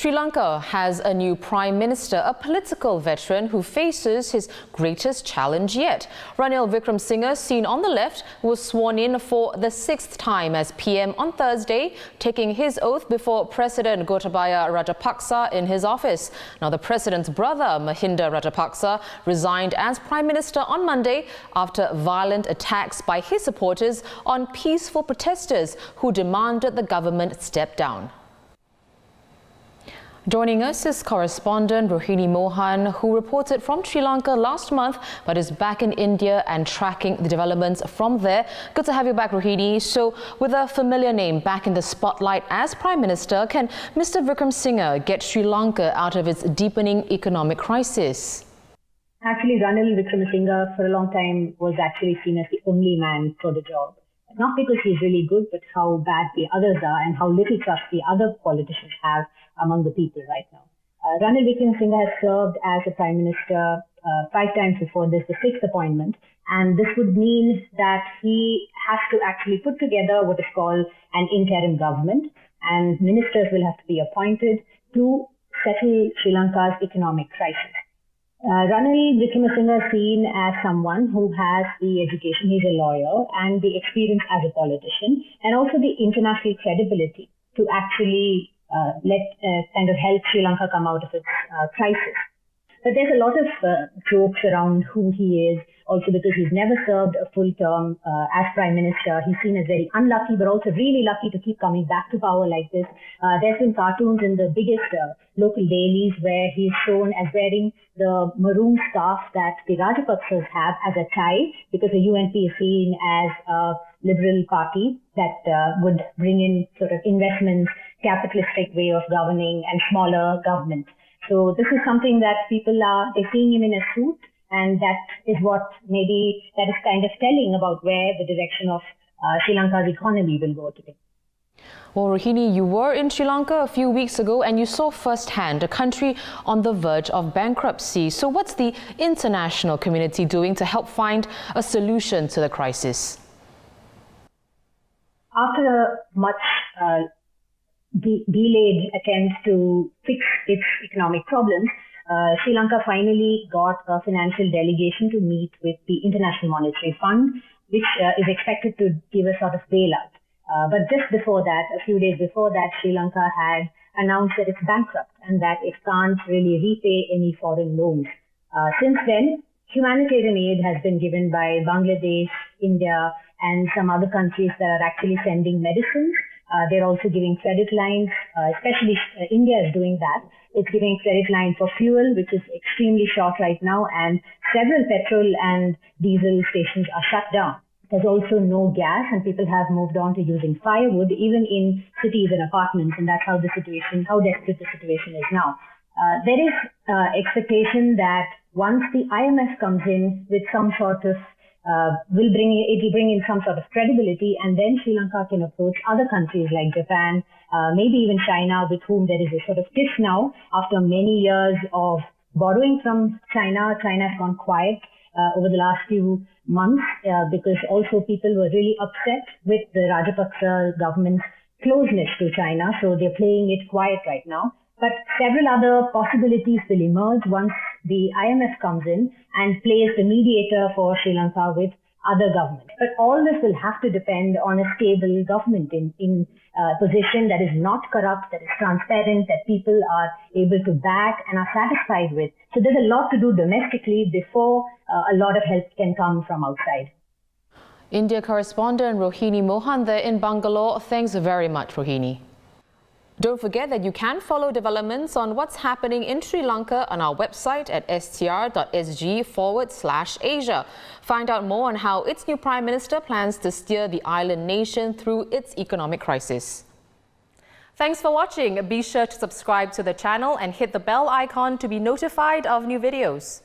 Sri Lanka has a new Prime Minister, a political veteran who faces his greatest challenge yet. Ranil Wickremesinghe, seen on the left, was sworn in for the 6th time as PM on Thursday, taking his oath before President Gotabaya Rajapaksa in his office. Now, the president's brother, Mahinda Rajapaksa, resigned as Prime Minister on Monday after violent attacks by his supporters on peaceful protesters who demanded the government step down. Joining us is correspondent Rohini Mohan, who reported from Sri Lanka last month but is back in India and tracking the developments from there. Good to have you back, Rohini. So, with a familiar name back in the spotlight as Prime Minister, can Mr Wickremesinghe get Sri Lanka out of its deepening economic crisis? Actually, Ranil Wickremesinghe for a long time was actually seen as the only man for the job. Not because he's really good, but how bad the others are and how little trust the other politicians have among the people right now. Ranil Wickremesinghe has served as a Prime Minister 5 times before this, the 6th appointment. And this would mean that he has to actually put together what is called an interim government. And ministers will have to be appointed to settle Sri Lanka's economic crisis. Ranil Wickremesinghe is seen as someone who has the education, he's a lawyer, and the experience as a politician, and also the international credibility to actually kind of help Sri Lanka come out of its crisis. But there's a lot of jokes around who he is, also because he's never served a full term as Prime Minister. He's seen as very unlucky, but also really lucky to keep coming back to power like this. There's been cartoons in the biggest local dailies where he's shown as wearing the maroon scarf that the Rajapaksas have as a tie, because the UNP is seen as a liberal party that would bring in sort of investments, capitalistic way of governing, and smaller government. So this is something that they're seeing him in a suit, and that is kind of telling about where the direction of Sri Lanka's economy will go today. Well, Rohini, you were in Sri Lanka a few weeks ago and you saw firsthand a country on the verge of bankruptcy. So what's the international community doing to help find a solution to the crisis? After much delayed attempts to fix its economic problems, Sri Lanka finally got a financial delegation to meet with the International Monetary Fund, which is expected to give a sort of bailout. But just before that, a few days before that, Sri Lanka had announced that it's bankrupt and that it can't really repay any foreign loans. Since then, humanitarian aid has been given by Bangladesh, India, and some other countries that are actually sending medicines. They're also giving credit lines, especially India is doing that. It's giving credit lines for fuel, which is extremely short right now, and several petrol and diesel stations are shut down. There's also no gas, and people have moved on to using firewood, even in cities and apartments, and that's how desperate the situation is now. There is expectation that once the IMF comes in with some sort of it will bring in some sort of credibility, and then Sri Lanka can approach other countries like Japan, maybe even China, with whom there is a sort of tiff now after many years of borrowing from China. China has gone quiet over the last few months because also people were really upset with the Rajapaksa government's closeness to China, so they're playing it quiet right now. But several other possibilities will emerge once the IMF comes in and plays the mediator for Sri Lanka with other governments. But all this will have to depend on a stable government in a position that is not corrupt, that is transparent, that people are able to back and are satisfied with. So there's a lot to do domestically before a lot of help can come from outside. India correspondent Rohini Mohan there in Bangalore. Thanks very much, Rohini. Don't forget that you can follow developments on what's happening in Sri Lanka on our website at str.sg/Asia. Find out more on how its new Prime Minister plans to steer the island nation through its economic crisis. Thanks for watching. Be sure to subscribe to the channel and hit the bell icon to be notified of new videos.